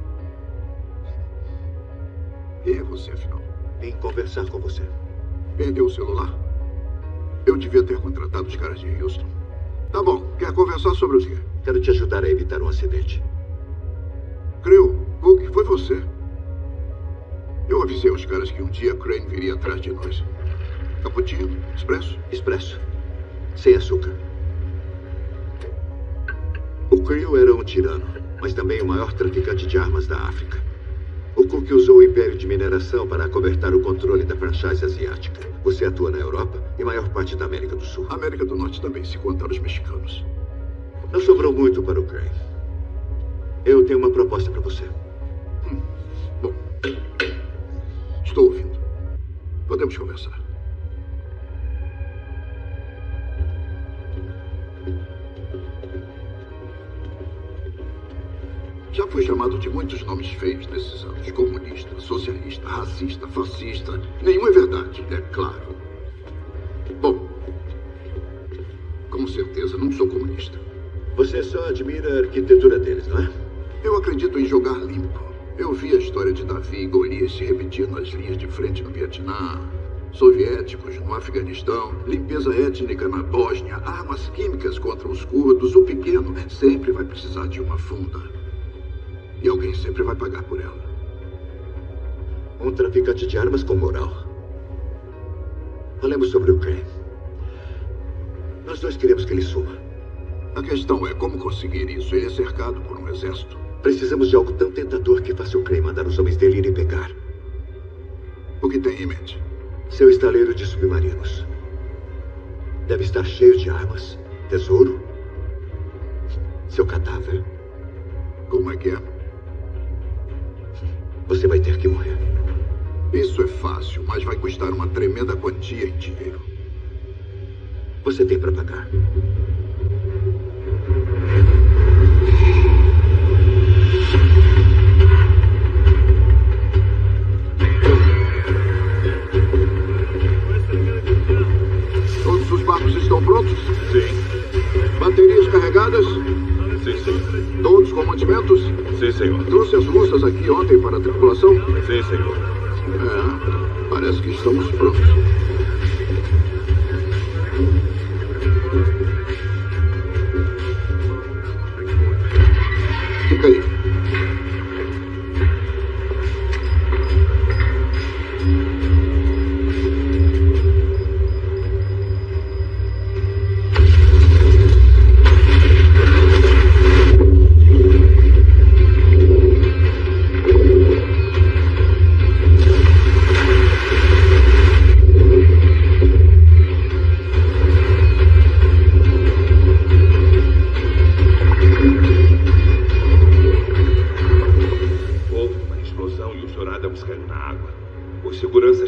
Speaker 2: Quem é você, afinal? Vim conversar com você. Perdeu o celular? Eu devia ter contratado os caras de Houston. Tá bom. Quer conversar sobre o quê? Quero te ajudar a evitar um acidente. Creu, Cook, foi você. Eu avisei os caras que um dia Crane viria atrás de nós. Cappuccino? Expresso? Expresso. Sem açúcar. O Creel era um tirano, mas também o maior traficante de armas da África. O Cook usou o império de mineração para acobertar o controle da franchise asiática. Você atua na Europa e maior parte da América do Sul. América do Norte também, se contar os mexicanos. Não sobrou muito para o Crane. Eu tenho uma proposta para você. Bom, estou ouvindo. Podemos conversar. Já fui chamado de muitos nomes feios nesses anos. Comunista, socialista, racista, fascista. Nenhum é verdade, é claro. Bom, com certeza não sou comunista. Você só admira a arquitetura deles, não é? Eu acredito em jogar limpo. Eu vi a história de Davi e Golias se repetir nas linhas de frente no Vietnã, soviéticos no Afeganistão, limpeza étnica na Bósnia, armas químicas contra os curdos. O pequeno sempre vai precisar de uma funda. E alguém sempre vai pagar por ela. Um traficante de armas com moral. Falemos sobre o Crane. Nós dois queremos que ele suma. A questão é como conseguir isso. Ele é cercado por um exército. Precisamos de algo tão tentador que faça o Crane mandar os homens dele irem pegar. O que tem em mente? Seu estaleiro de submarinos. Deve estar cheio de armas, tesouro. Seu cadáver. Como é que é? Você vai ter que morrer. Isso é fácil, mas vai custar uma tremenda quantia em dinheiro. Você tem para pagar. Todos os barcos estão prontos?
Speaker 11: Sim.
Speaker 2: Baterias carregadas?
Speaker 11: Sim, senhor.
Speaker 2: Todos com mantimentos?
Speaker 11: Sim, senhor.
Speaker 2: Trouxe as louças aqui ontem para a tripulação?
Speaker 11: Sim, senhor.
Speaker 2: Parece que estamos prontos. Fica aí.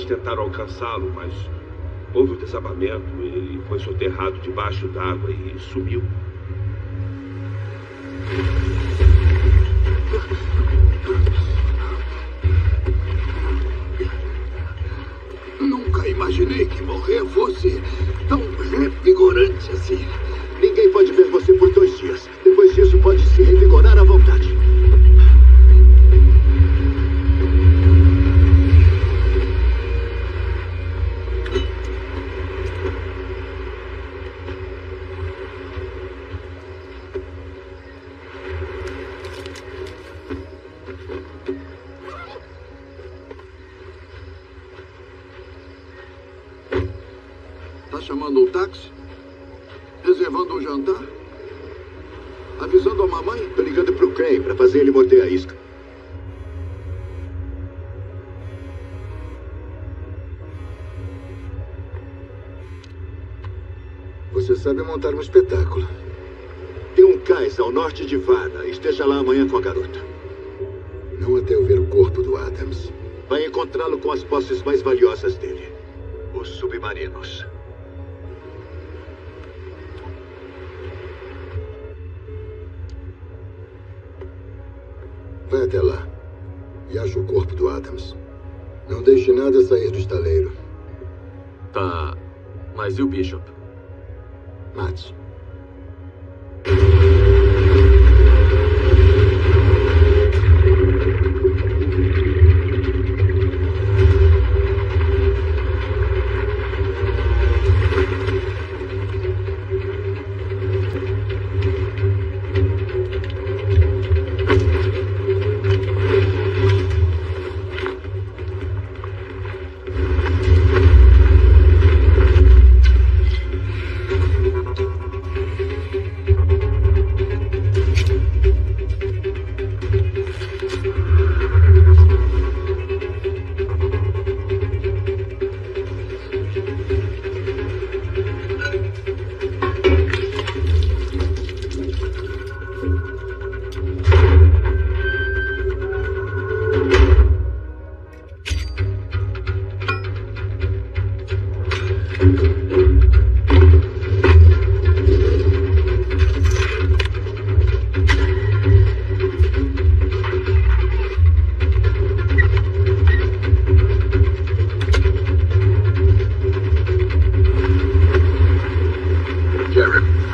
Speaker 11: Tentaram alcançá-lo, mas houve um desabamento. Ele foi soterrado debaixo d'água e sumiu.
Speaker 2: Nunca imaginei que morrer fosse tão sozinha. Ninguém pode ver você por 2 dias. Depois disso, pode se revigorar à vontade.
Speaker 7: Tá chamando um táxi? Reservando um jantar? Avisando a mamãe?
Speaker 2: Tô ligando pro Crane pra fazer ele morder a isca.
Speaker 7: Você sabe montar um espetáculo.
Speaker 2: Tem um cais ao norte de Varna. Esteja lá amanhã com a garota.
Speaker 7: Não até eu ver o corpo do Adams.
Speaker 2: Vai encontrá-lo com as posses mais valiosas dele. Os submarinos.
Speaker 7: Vai até lá e acha o corpo do Adams. Não deixe nada sair do estaleiro.
Speaker 8: Tá, mas e o Bishop?
Speaker 7: Mate.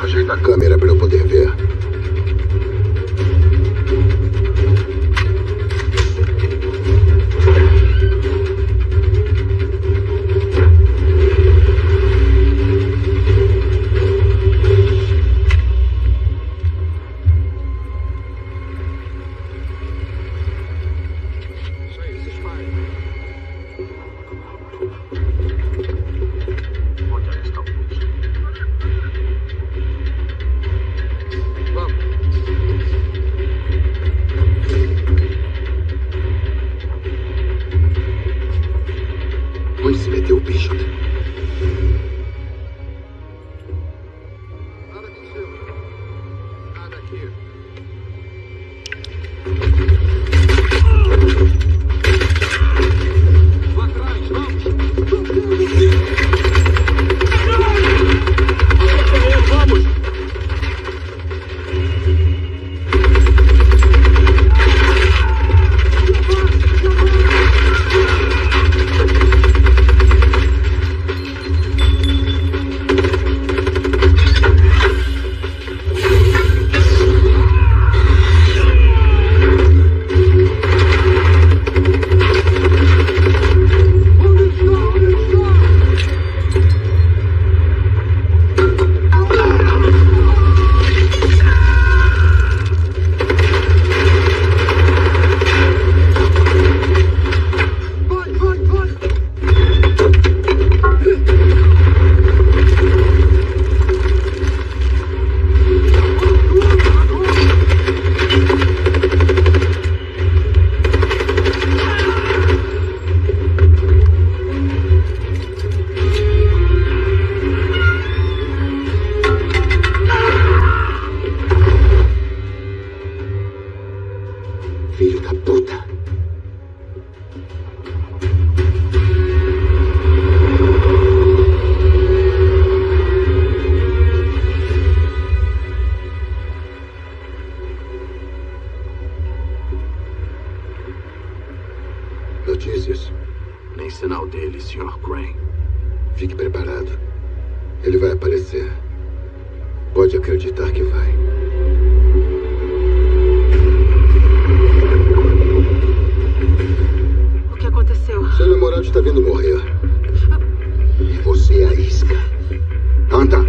Speaker 7: Ajeita a câmera para eu poder ver. Onde se meteu o Bishop? Nada aqui, senhor. Nada aqui. Vá atrás, vamos! Vamos! Filho da puta! Notícias?
Speaker 14: Nem sinal dele, Sr. Crane.
Speaker 7: Fique preparado. Ele vai aparecer. Pode acreditar que vai.
Speaker 3: O que aconteceu?
Speaker 7: Seu namorado está vindo morrer. E você é a isca. Anda!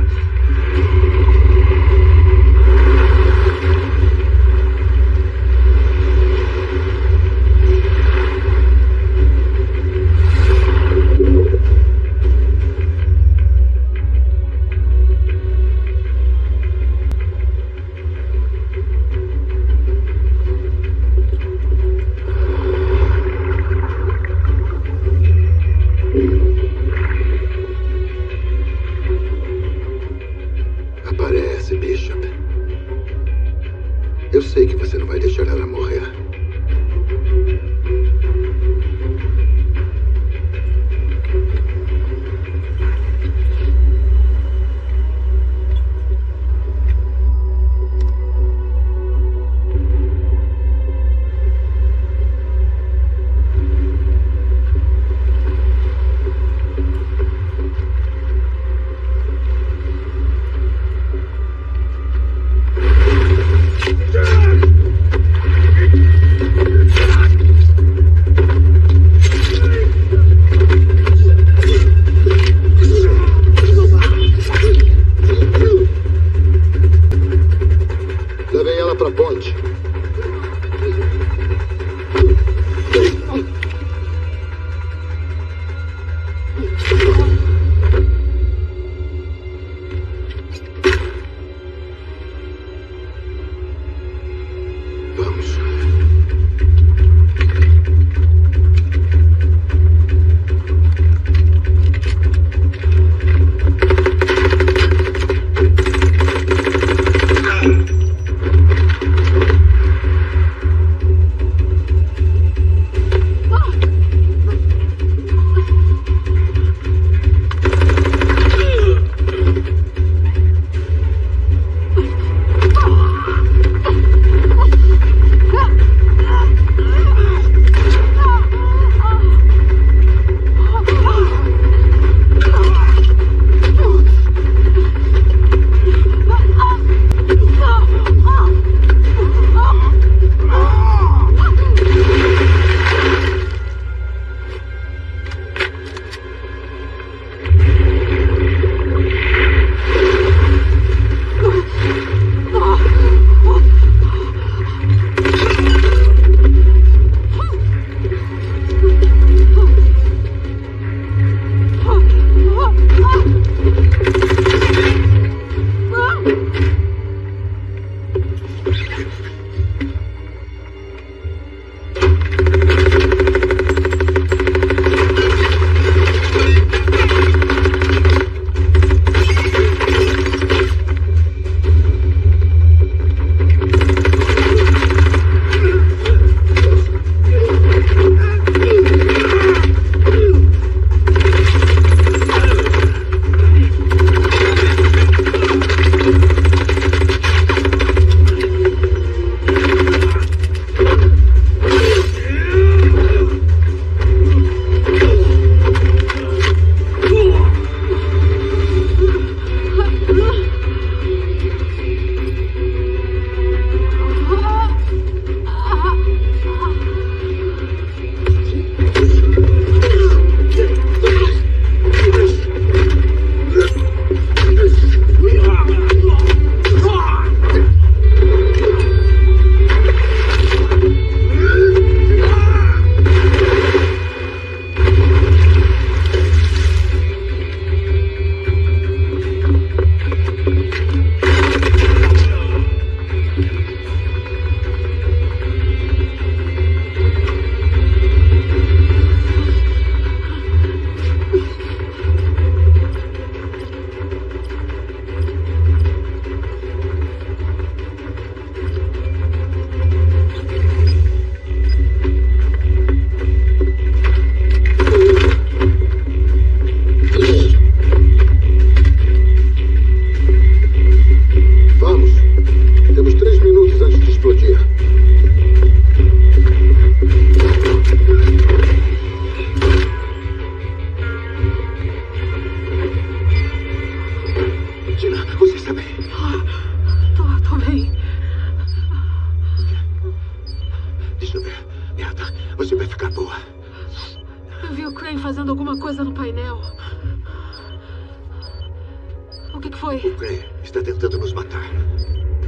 Speaker 3: O que foi?
Speaker 2: O Crane está tentando nos matar.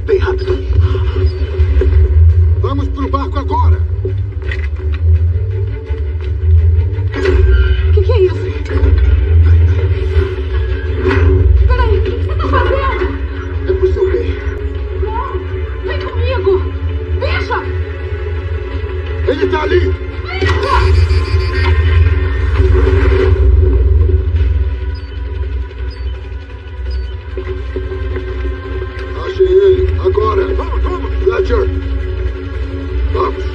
Speaker 2: Vem rápido.
Speaker 7: Vamos pro barco agora!
Speaker 3: O que é isso? Peraí, o que você tá fazendo?
Speaker 2: É pro seu bem.
Speaker 3: Não, vem comigo! Bishop!
Speaker 7: Ele tá ali! Achei ele! Agora!
Speaker 9: Vamos, vamos!
Speaker 7: Fletcher! Vamos!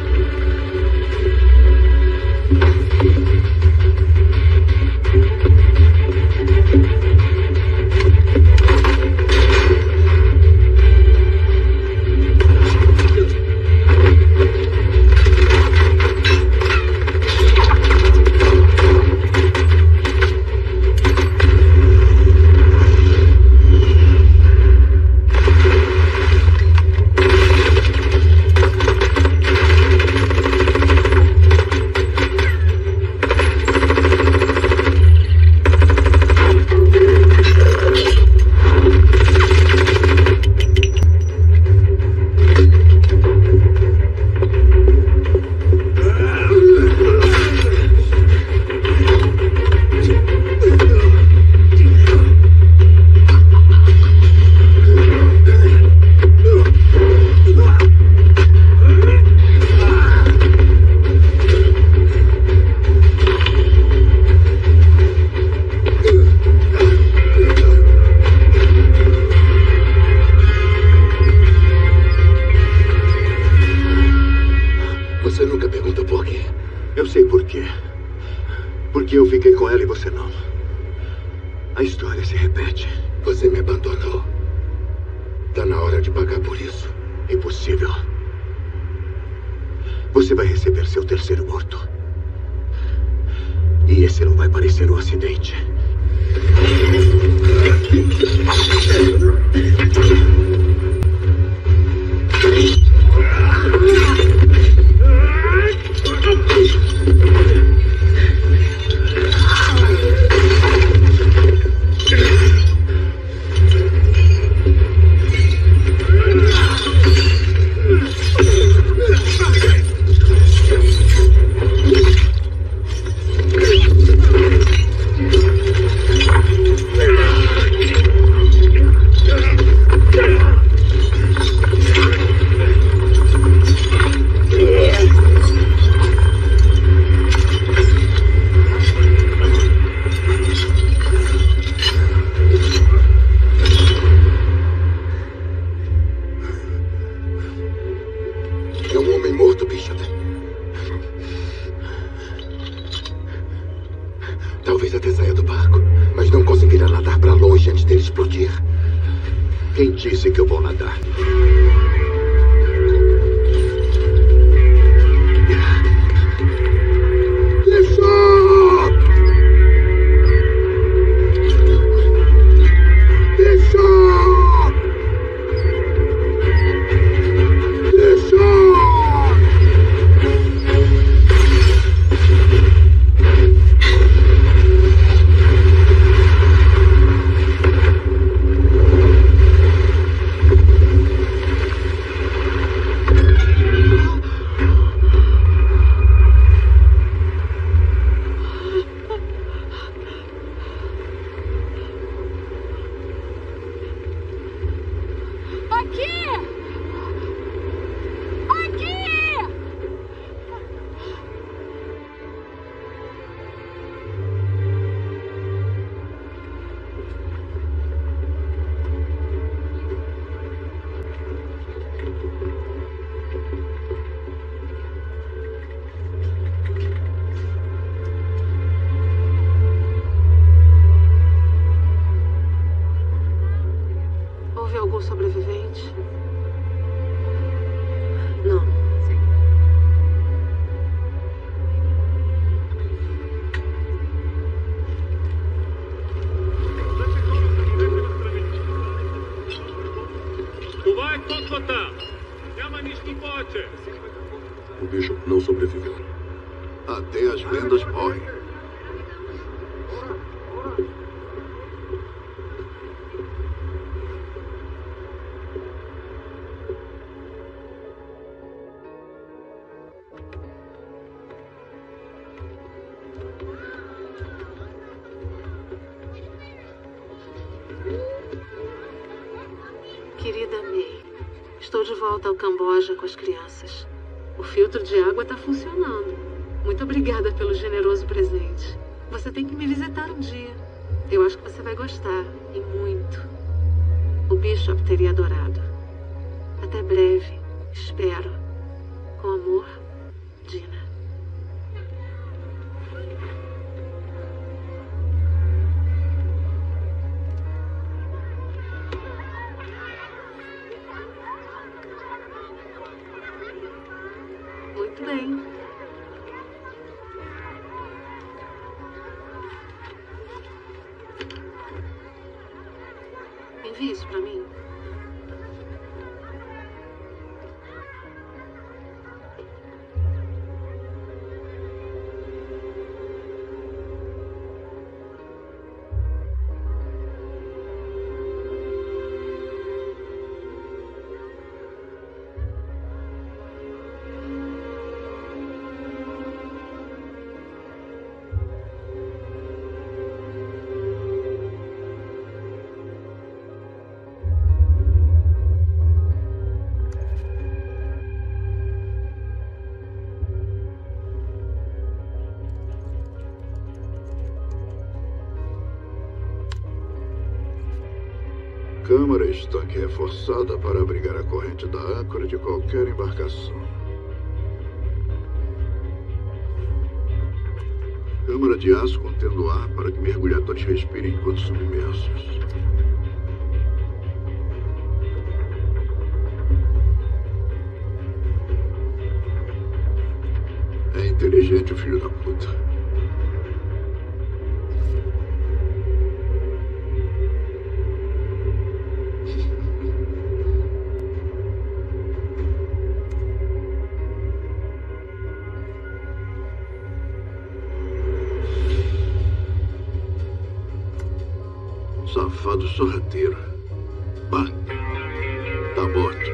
Speaker 7: Você nunca pergunta por quê.
Speaker 2: Eu sei por quê. Porque eu fiquei com ela e você não. A história se repete.
Speaker 7: Você me abandonou. Tá na hora de pagar por isso.
Speaker 2: Impossível. Você vai receber seu terceiro morto. E esse não vai parecer um acidente.
Speaker 7: É um homem morto, Bishop. Talvez até saia do barco, mas não conseguirá nadar para longe antes dele explodir.
Speaker 2: Quem disse que eu vou nadar?
Speaker 3: Houve algum sobrevivente?
Speaker 1: Não.
Speaker 12: O Bishop não sobreviveu.
Speaker 7: Até as lendas morrem.
Speaker 3: Querida May, estou de volta ao Camboja com as crianças. O filtro de água está funcionando. Muito obrigada pelo generoso presente. Você tem que me visitar um dia. Eu acho que você vai gostar, e muito. O Bishop teria adorado. Até breve, espero. Com amor, Dina. Muito bem. Envie isso pra mim.
Speaker 2: Câmara estanque reforçada para abrigar a corrente da âncora de qualquer embarcação. Câmara de aço contendo ar para que mergulhadores respirem enquanto submersos. É inteligente o filho da puta. Safado sorrateiro. Bah, tá morto.